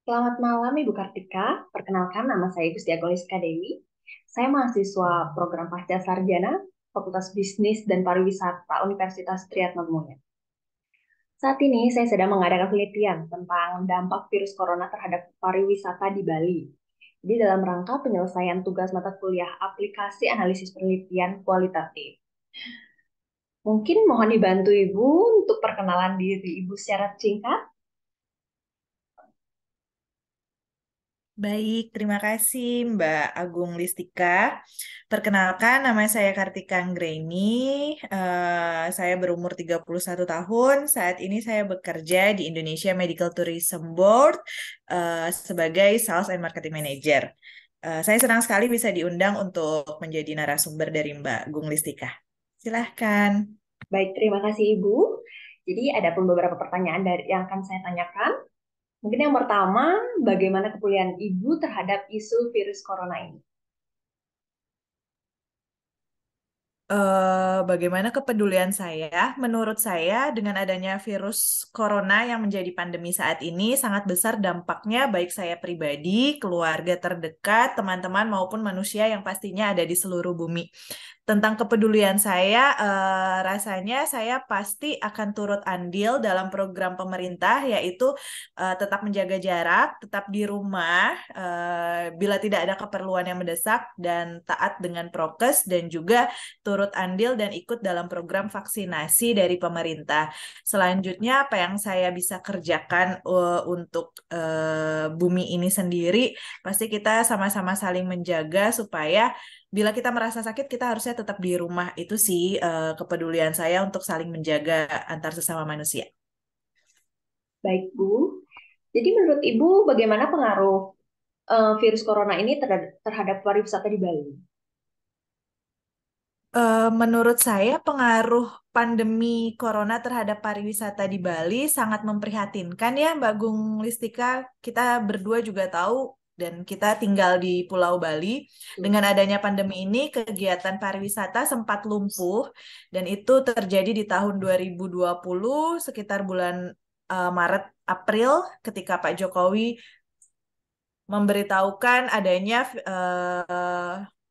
Selamat malam Ibu Kartika. Perkenalkan nama saya Gusti Agoniska Dewi. Saya mahasiswa program Pasca Sarjana Fakultas Bisnis dan Pariwisata Universitas Triyatmamuya. Saat ini saya sedang mengadakan penelitian tentang dampak virus corona terhadap pariwisata di Bali. Jadi dalam rangka penyelesaian tugas mata kuliah aplikasi analisis penelitian kualitatif. Mungkin mohon dibantu Ibu untuk perkenalan diri Ibu secara singkat. Baik, terima kasih Mbak Agung Listika. Perkenalkan, nama saya Kartika Anggreni. Saya berumur 31 tahun. Saat ini saya bekerja di Indonesia Medical Tourism Board sebagai Sales and Marketing Manager. Saya senang sekali bisa diundang untuk menjadi narasumber dari Mbak Agung Listika. Silahkan. Baik, terima kasih Ibu. Jadi ada pun beberapa pertanyaan yang akan saya tanyakan. Mungkin yang pertama, bagaimana kepedulian Ibu terhadap isu virus corona ini? Bagaimana kepedulian saya? Menurut saya, dengan adanya virus corona yang menjadi pandemi saat ini, sangat besar dampaknya baik saya pribadi, keluarga terdekat, teman-teman, maupun manusia yang pastinya ada di seluruh bumi. Tentang kepedulian saya, rasanya saya pasti akan turut andil dalam program pemerintah, yaitu tetap menjaga jarak, tetap di rumah, bila tidak ada keperluan yang mendesak, dan taat dengan prokes, dan juga turut andil dan ikut dalam program vaksinasi dari pemerintah. Selanjutnya, apa yang saya bisa kerjakan untuk bumi ini sendiri, pasti kita sama-sama saling menjaga supaya bila kita merasa sakit, kita harusnya tetap di rumah. Itu sih kepedulian saya untuk saling menjaga antar sesama manusia. Baik, Bu. Jadi menurut Ibu, bagaimana pengaruh virus corona ini terhadap pariwisata di Bali? Menurut saya, pengaruh pandemi corona terhadap pariwisata di Bali sangat memprihatinkan ya, Mbak Gung Listika. Kita berdua juga tahu dan kita tinggal di Pulau Bali. Dengan adanya pandemi ini, kegiatan pariwisata sempat lumpuh dan itu terjadi di tahun 2020 sekitar bulan Maret April ketika Pak Jokowi memberitahukan adanya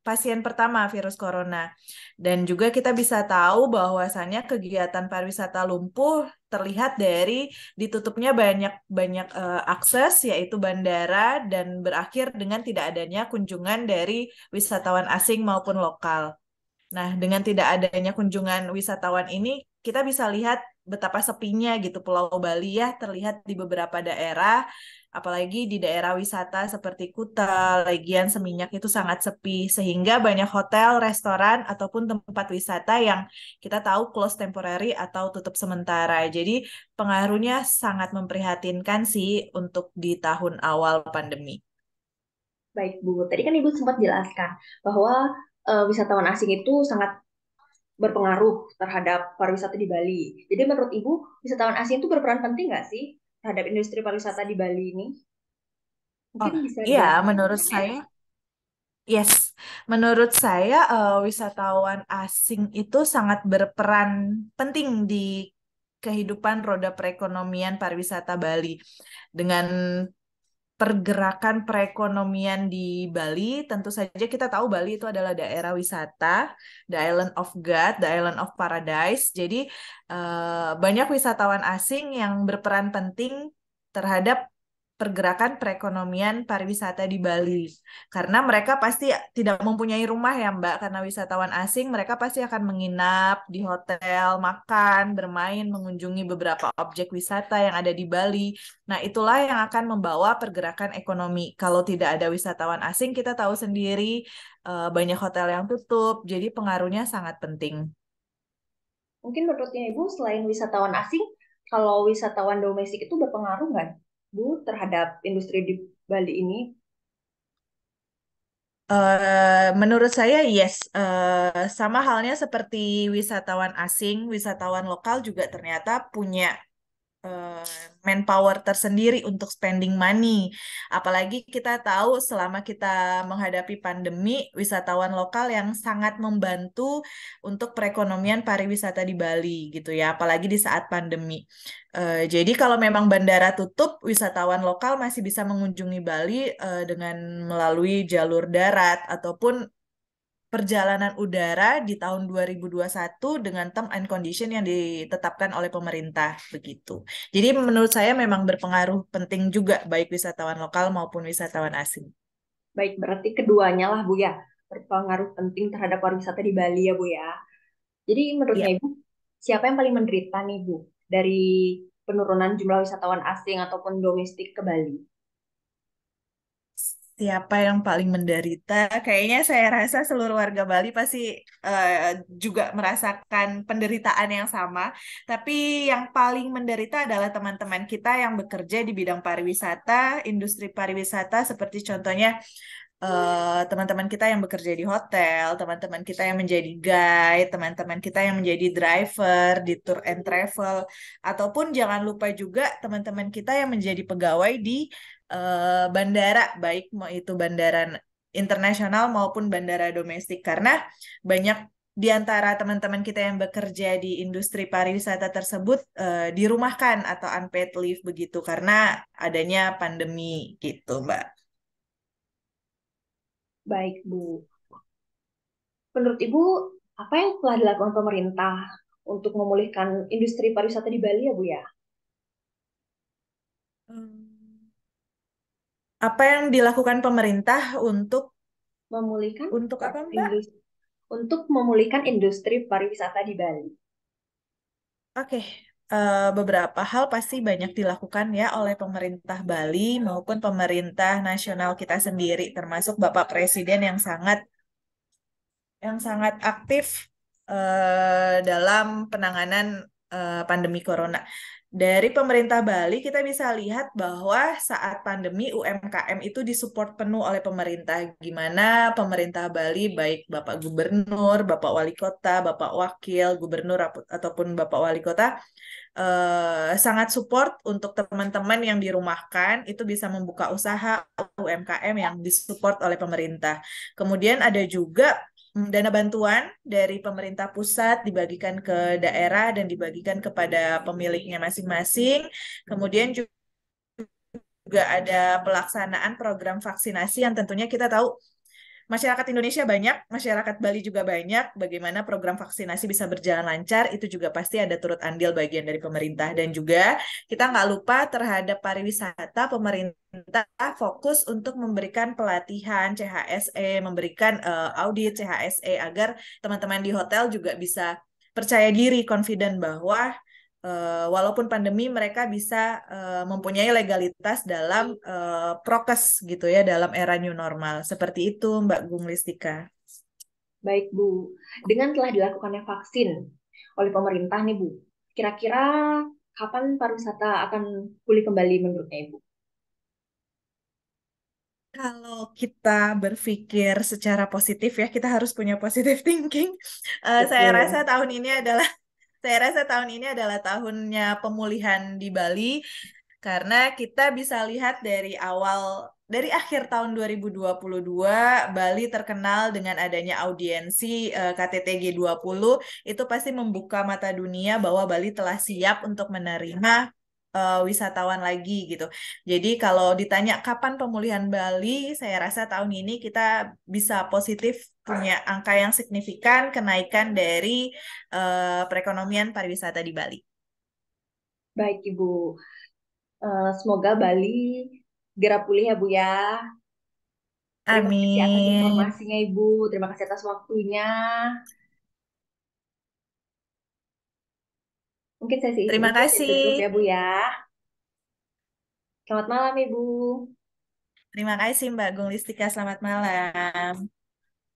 pasien pertama virus corona. Dan juga kita bisa tahu bahwasannya kegiatan pariwisata lumpuh terlihat dari ditutupnya banyak akses yaitu bandara dan berakhir dengan tidak adanya kunjungan dari wisatawan asing maupun lokal. Nah, dengan tidak adanya kunjungan wisatawan ini, kita bisa lihat betapa sepinya gitu Pulau Bali ya, terlihat di beberapa daerah, apalagi di daerah wisata seperti Kuta, Legian, Seminyak itu sangat sepi, sehingga banyak hotel, restoran, ataupun tempat wisata yang kita tahu close temporary atau tutup sementara. Jadi pengaruhnya sangat memprihatinkan sih untuk di tahun awal pandemi. Baik, Bu. Tadi kan Ibu sempat jelaskan bahwa wisatawan asing itu sangat berpengaruh terhadap pariwisata di Bali. Jadi menurut Ibu, wisatawan asing itu berperan penting nggak sih terhadap industri pariwisata di Bali ini? Oh, Mungkin bisa iya, dijelaskan menurut sedikit. saya yes, menurut saya wisatawan asing itu sangat berperan penting di kehidupan roda perekonomian pariwisata Bali. Dengan pergerakan perekonomian di Bali, tentu saja kita tahu Bali itu adalah daerah wisata, the Island of God, the Island of Paradise. Jadi banyak wisatawan asing yang berperan penting terhadap pergerakan perekonomian pariwisata di Bali. Karena mereka pasti tidak mempunyai rumah ya Mbak, karena wisatawan asing mereka pasti akan menginap di hotel, makan, bermain, mengunjungi beberapa objek wisata yang ada di Bali. Nah, itulah yang akan membawa pergerakan ekonomi. Kalau tidak ada wisatawan asing, kita tahu sendiri banyak hotel yang tutup, jadi pengaruhnya sangat penting. Mungkin menurutnya Ibu, selain wisatawan asing, kalau wisatawan domestik itu berpengaruh nggak, Bu, terhadap industri di Bali ini? Menurut saya, yes. Sama halnya seperti wisatawan asing, wisatawan lokal juga ternyata punya eh, manpower tersendiri untuk spending money. Apalagi kita tahu selama kita menghadapi pandemi, wisatawan lokal yang sangat membantu untuk perekonomian pariwisata di Bali gitu ya, apalagi di saat pandemi. Jadi kalau memang bandara tutup, wisatawan lokal masih bisa mengunjungi Bali dengan melalui jalur darat ataupun perjalanan udara di tahun 2021 dengan term and condition yang ditetapkan oleh pemerintah begitu. Jadi menurut saya memang berpengaruh penting juga baik wisatawan lokal maupun wisatawan asing. Baik, berarti keduanya lah Bu ya, berpengaruh penting terhadap pariwisata di Bali ya Bu ya. Jadi menurutnya Ya, Ibu, siapa yang paling menderita nih Bu dari penurunan jumlah wisatawan asing ataupun domestik ke Bali? siapa yang paling menderita? Kayaknya saya rasa seluruh warga Bali pasti juga merasakan penderitaan yang sama. Tapi yang paling menderita adalah teman-teman kita yang bekerja di bidang pariwisata, industri pariwisata, seperti contohnya teman-teman kita yang bekerja di hotel, teman-teman kita yang menjadi guide, teman-teman kita yang menjadi driver di tour and travel, ataupun jangan lupa juga teman-teman kita yang menjadi pegawai di bandara, baik mau itu bandara internasional maupun bandara domestik, karena banyak di antara teman-teman kita yang bekerja di industri pariwisata tersebut dirumahkan atau unpaid leave begitu karena adanya pandemi gitu, Mbak. Baik Bu, menurut Ibu, apa yang telah dilakukan pemerintah untuk memulihkan industri pariwisata di Bali ya Bu ya? Hmm. Apa yang dilakukan pemerintah Memulihkan untuk apa, Mbak? untuk memulihkan industri pariwisata di Bali. Oke, beberapa hal pasti banyak dilakukan ya oleh pemerintah Bali maupun pemerintah nasional kita sendiri, termasuk Bapak Presiden yang sangat aktif dalam penanganan pandemi corona. Dari pemerintah Bali kita bisa lihat bahwa saat pandemi UMKM itu disupport penuh oleh pemerintah. Gimana pemerintah Bali baik Bapak Gubernur, Bapak Wali Kota, Bapak Wakil Gubernur ataupun Bapak Wali Kota sangat support untuk teman-teman yang dirumahkan itu bisa membuka usaha UMKM yang disupport oleh pemerintah. Kemudian ada juga dana bantuan dari pemerintah pusat dibagikan ke daerah dan dibagikan kepada pemiliknya masing-masing. Kemudian juga ada pelaksanaan program vaksinasi yang tentunya kita tahu masyarakat Indonesia banyak, masyarakat Bali juga banyak. Bagaimana program vaksinasi bisa berjalan lancar, itu juga pasti ada turut andil bagian dari pemerintah. Dan juga kita nggak lupa terhadap pariwisata, pemerintah fokus untuk memberikan pelatihan CHSE, memberikan audit CHSE agar teman-teman di hotel juga bisa percaya diri, confident bahwa walaupun pandemi mereka bisa mempunyai legalitas dalam prokes gitu ya dalam era new normal. Seperti itu Mbak Gung Listika. Baik Bu, dengan telah dilakukannya vaksin oleh pemerintah nih Bu, kira-kira kapan pariwisata akan pulih kembali menurutnya Ibu? Kalau kita berpikir secara positif ya, kita harus punya positive thinking. Saya rasa Betul. tahun ini adalah saya rasa tahun ini adalah tahunnya pemulihan di Bali. Karena kita bisa lihat dari akhir tahun 2022, Bali terkenal dengan adanya audiensi KTT G20, itu pasti membuka mata dunia bahwa Bali telah siap untuk menerima wisatawan lagi gitu. Jadi kalau ditanya kapan pemulihan Bali, saya rasa tahun ini kita bisa positif punya angka yang signifikan kenaikan dari perekonomian pariwisata di Bali. Baik Ibu, semoga Bali segera pulih ya Bu ya. Terima kasih atas Amin. informasinya Ibu, terima kasih atas waktunya. Mungkin sesi ini Terima bisa ditutup kasih. ya Bu ya. Selamat malam Ibu. Terima kasih Mbak Gung Listika. Selamat malam.